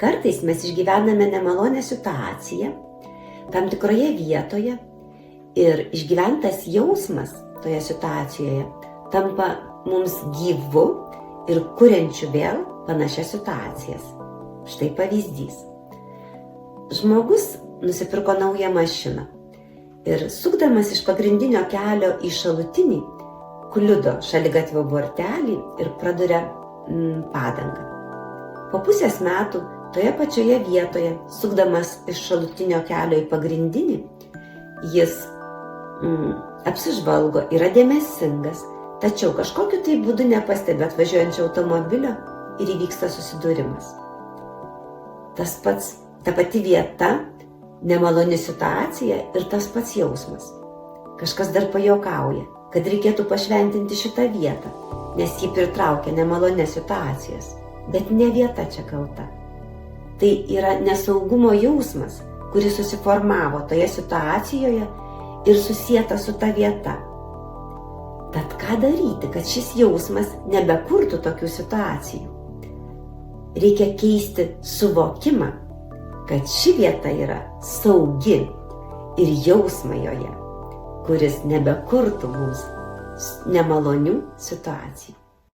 Kartais mes išgyvename nemalonę situaciją tam tikroje vietoje ir išgyventas jausmas toje situacijoje tampa mums gyvu ir kuriančiu vėl panašias situacijas. Štai pavyzdys. Žmogus nusipirko naują mašiną ir sukdamas iš pagrindinio kelio į šalutinį kliudo šaligatvio bortelį ir praduria padangą. Po pusės metų toje pačioje vietoje, sukdamas iš šalutinio kelio į pagrindinį, jis apsižvalgo, yra dėmesingas, tačiau kažkokiu tai būdu nepastebi atvažiuojančio automobilio ir įvyksta susidūrimas. Tas pats, ta pati vieta, nemaloni situacija ir tas pats jausmas. Kažkas dar pajuokauja, kad reikėtų pašventinti šitą vietą, nes ji pritraukia nemalonės situacijas, bet ne vieta čia kalta. Tai yra nesaugumo jausmas, kuris susiformavo toje situacijoje ir susieta su ta vieta. Tad ką daryti, kad šis jausmas nebekurtų tokių situacijų? Reikia keisti suvokimą, kad ši vieta yra saugi ir jausmą joje, kuris nebekurtų mums nemalonių situacijų.